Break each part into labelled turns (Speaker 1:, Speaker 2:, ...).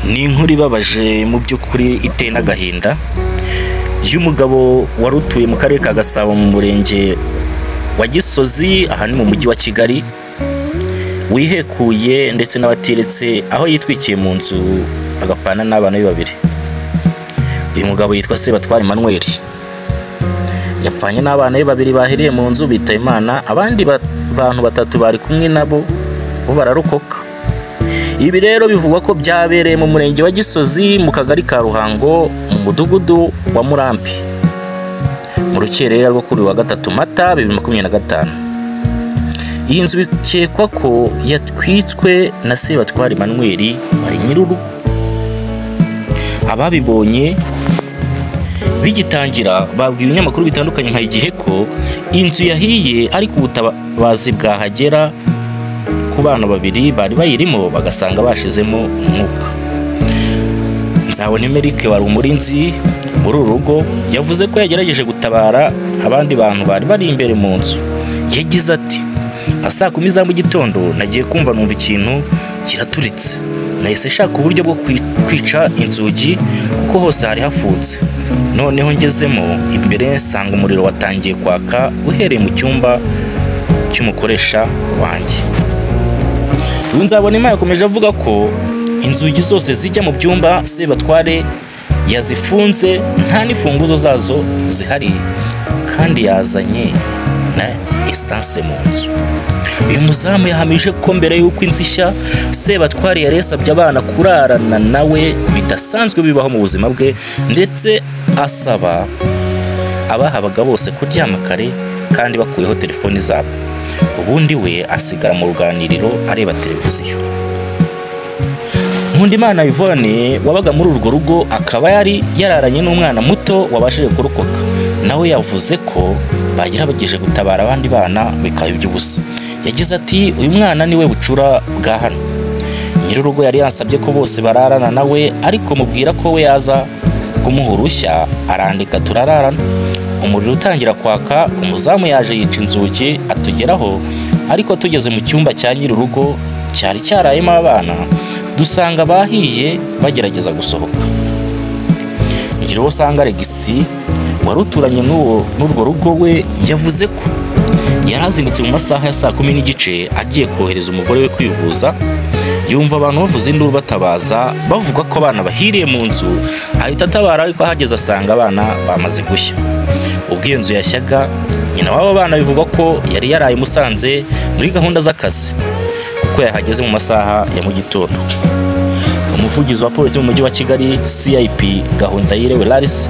Speaker 1: ni inkuru ibabaje mu by'ukuri iteye n'agahinda y'umugabo wari utuye mu karere ka Gasabo mu murenge wa Gisozi aha ni mu mujyi wa Kigali wihekuye ndetse n'abatiretse aho yitwikiye mu nzu agapfana n'abana be babiri. Uyu mugabo yitwa Sebatware Emmanuel yapfanye n'abana be babiri bahiriye mu nzu bita Imana, abandi bantu batatu bari kumwe nabo bo bararokoka. Ibi rero bivugwa ko byabereye mu murenge wa Gisozi mu kagari ka Ruhango mu mudugudu wa Murambi mu rukerera rwo kuri wa 3 Mata 2025. Iyi nzu bikekwa ko yatwitswe na Sebatware Emmanuel wari nyir'urugo. Ababibonye bigitangira babwiye ibinyamakuru bitandukanye nka Igihe ko inzu yahiye ariko ubutabazi bwahagera ku bana babiri bari bayirimo bagasanga bashizemo umwuka. Nzabonimpa wari umurinzi muri urugo yavuze ko yagerageje gutabara abandi bantu bari bari imbere mu nzu. Yagize ati saa 10 za mu gitondo nagiye kumva numva ikintu kiraturitse, nahise shaka uburyo bwo kwica inzugi kuko hose hari hafutse. Noneho ngezemo imbere nsanga umuriro watangiye kwaka uhereye mu cyumba cy'umukoresha wanjye. Uyu Nzabonimpa yakomeje avuga ko inzugi zose zijya mu byumba Sebatware yazifunze nta n'ifunguzo zazo zihari kandi yazanye na essence mu nzu. Uyu muzamu yahamije ko mbere y'uko inzu ishya Sebatware yari yasabye abana kurarana nawe bidasanzwe bibaho mu buzima bwe, ndetse asaba abahabaga bose kuryama kare kandi bakuyeho telefoni zabo, ubundi we asigara mu ruganiriro areba televiziyo. Nkundimana Yvonne wabaga muri urwo rugo akaba yari yararanye n'umwana muto wabashije kurokoka, nawe yavuze ko bagira bagije gutabara abandi bana bikaba iby'ubusa. Yagize ati uyu mwana niwe bucura bwa hano, nyir'urugo yari yansabye ko bose bararana nawe ariko mubwira ko we yaza kumuha urushya arandika turararana. Umuriro utangira kwaka umuzamu yaje yica inzugi atugeraho, ariko tugeze mu cyumba cya nyir'urugo cyari cyarayemo abana dusanga bahiye bagerageza gusohoka. Ngiro usanga Regisi wari uturanye n'urwo rugo we yavuze ko yarazindutse mu masaha ya 10:30 agiye kohereza umugore we kwivuza, yumva abantu bavuza induru batabaza bavuga ko abana bahiriye mu nzu, ahita atabara ariko ahageze asanga abana bamaze gushya. Ubwo iyo nzu yashyaga nyina w'abo bana bivuga ko yari yaraye Musanze muri gahunda z'akazi kuko yahageze mu masaha ya mu gitondo. Umuvugizi wa polisi mu mujyi wa Kigali CIP Gahonzayire Welaris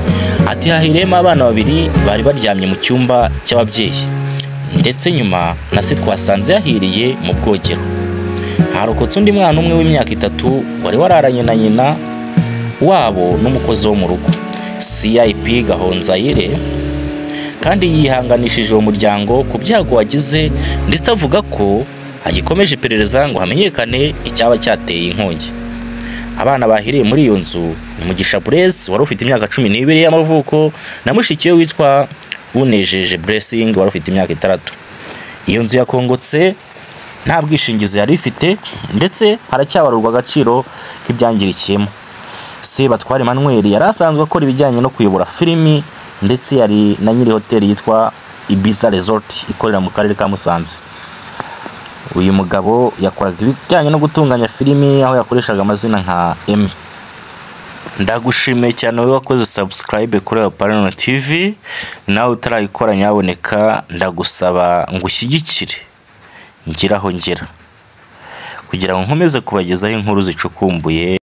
Speaker 1: ati hahiremo abana babiri bari baryamye mu cyumba cy'ababyeyi, ndetse nyuma nase twasanze yahiriye mu bwogero. Harokotse undi mwana umwe w'imyaka 3 wari wararanye na nyina wabo n'umukozi wo mu rugo. CIP Gahonzayire kandi yihanganishije uwo muryango ku byago wagize, ndetse avuga ko agikomeje iperereza ngo hamenyekane icyaba cyateye inkongi. Abana bahiriye muri iyo nzu ni Mugisha Blaise wari ufite imyaka 12 y'amavuko na mushikiye witwa Unejeje Blessing wari ufite imyaka 3. Iyo nzu yakongotse nta bwishingizi yari ifite, ndetse haracyabarurwa agaciro k'ibyangirikiyemo. Sebatware Emmanuel yari asanzwe akora ibijyanye no kuyobora filimi, ndetse yari na nyiri hoteli yitwa Ibiza Resort ikorera mu karere ka Musanze. Uyu mugabo yakoraga ibijyanye no gutunganya filimi aho yakoreshaga amazina nka M. Ndagushimiye cyane wowe wakoze subscribe kuri Parano TV, nawe utarayikora nyaboneka ndagusaba ngo ushyigikire ngiraho ngera kugira ngo nkomeze kubagezaho inkuru zicukumbuye.